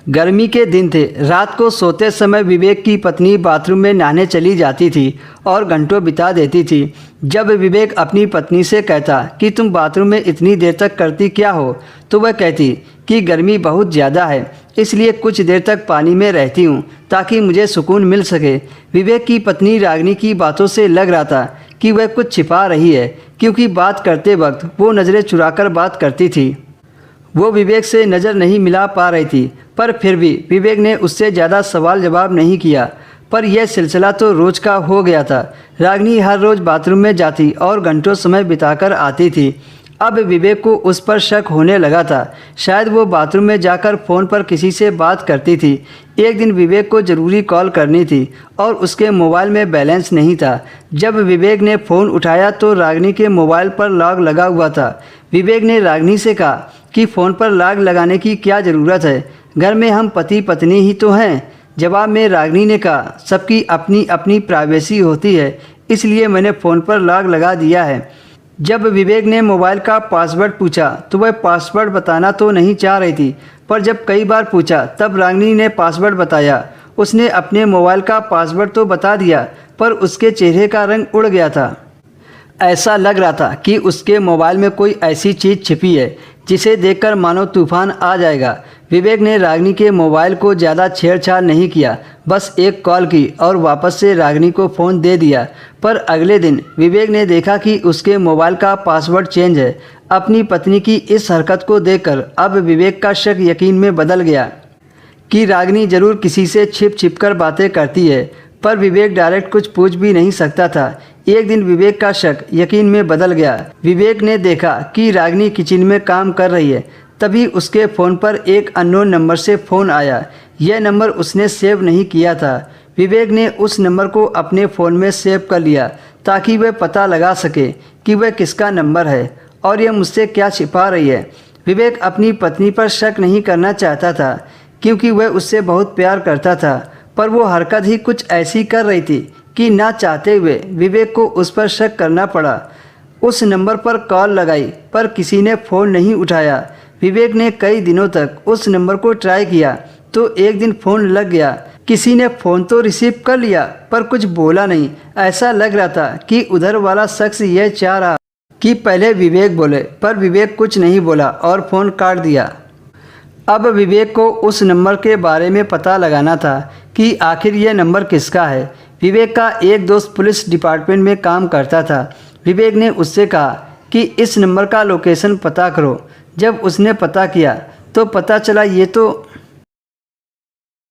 गर्मी के दिन थे। रात को सोते समय विवेक की पत्नी बाथरूम में नहाने चली जाती थी और घंटों बिता देती थी। जब विवेक अपनी पत्नी से कहता कि तुम बाथरूम में इतनी देर तक करती क्या हो, तो वह कहती कि गर्मी बहुत ज़्यादा है, इसलिए कुछ देर तक पानी में रहती हूँ ताकि मुझे सुकून मिल सके। विवेक की पत्नी रागिनी की बातों से लग रहा था कि वह कुछ छिपा रही है, क्योंकि बात करते वक्त वो नज़रें चुराकर बात करती थी। वो विवेक से नज़र नहीं मिला पा रही थी, पर फिर भी विवेक ने उससे ज़्यादा सवाल जवाब नहीं किया। पर यह सिलसिला तो रोज़ का हो गया था। रागिनी हर रोज़ बाथरूम में जाती और घंटों समय बिताकर आती थी। अब विवेक को उस पर शक होने लगा था। शायद वो बाथरूम में जाकर फ़ोन पर किसी से बात करती थी। एक दिन विवेक को ज़रूरी कॉल करनी थी और उसके मोबाइल में बैलेंस नहीं था। जब विवेक ने फ़ोन उठाया तो रागिनी के मोबाइल पर लॉक लगा हुआ था। विवेक ने रागिनी से कहा कि फ़ोन पर लॉक लगाने की क्या ज़रूरत है, घर में हम पति पत्नी ही तो हैं। जवाब में रागिनी ने कहा, सबकी अपनी अपनी प्राइवेसी होती है, इसलिए मैंने फ़ोन पर लॉक लगा दिया है। जब विवेक ने मोबाइल का पासवर्ड पूछा तो वह पासवर्ड बताना तो नहीं चाह रही थी, पर जब कई बार पूछा तब रागिनी ने पासवर्ड बताया। उसने अपने मोबाइल का पासवर्ड तो बता दिया, पर उसके चेहरे का रंग उड़ गया था। ऐसा लग रहा था कि उसके मोबाइल में कोई ऐसी चीज़ छिपी है जिसे देखकर मानो तूफान आ जाएगा। विवेक ने रागिनी के मोबाइल को ज़्यादा छेड़छाड़ नहीं किया, बस एक कॉल की और वापस से रागिनी को फ़ोन दे दिया। पर अगले दिन विवेक ने देखा कि उसके मोबाइल का पासवर्ड चेंज है। अपनी पत्नी की इस हरकत को देखकर अब विवेक का शक यकीन में बदल गया कि रागिनी ज़रूर किसी से छिप छिप कर बातें करती है, पर विवेक डायरेक्ट कुछ पूछ भी नहीं सकता था। एक दिन विवेक का शक यकीन में बदल गया। विवेक ने देखा कि रागिनी किचन में काम कर रही है। तभी उसके फ़ोन पर एक अननोन नंबर से फ़ोन आया। यह नंबर उसने सेव नहीं किया था। विवेक ने उस नंबर को अपने फ़ोन में सेव कर लिया ताकि वह पता लगा सके कि वह किसका नंबर है और यह मुझसे क्या छिपा रही है। विवेक अपनी पत्नी पर शक नहीं करना चाहता था, क्योंकि वह उससे बहुत प्यार करता था, पर वो हरकत ही कुछ ऐसी कर रही थी कि ना चाहते हुए विवेक को उस पर शक करना पड़ा। उस नंबर पर कॉल लगाई, पर किसी ने फ़ोन नहीं उठाया। विवेक ने कई दिनों तक उस नंबर को ट्राई किया, तो एक दिन फ़ोन लग गया। किसी ने फ़ोन तो रिसीव कर लिया, पर कुछ बोला नहीं। ऐसा लग रहा था कि उधर वाला शख्स यह चाह रहा कि पहले विवेक बोले, पर विवेक कुछ नहीं बोला और फ़ोन काट दिया। अब विवेक को उस नंबर के बारे में पता लगाना था कि आखिर यह नंबर किसका है। विवेक का एक दोस्त पुलिस डिपार्टमेंट में काम करता था। विवेक ने उससे कहा कि इस नंबर का लोकेशन पता करो। जब उसने पता किया तो पता चला ये तो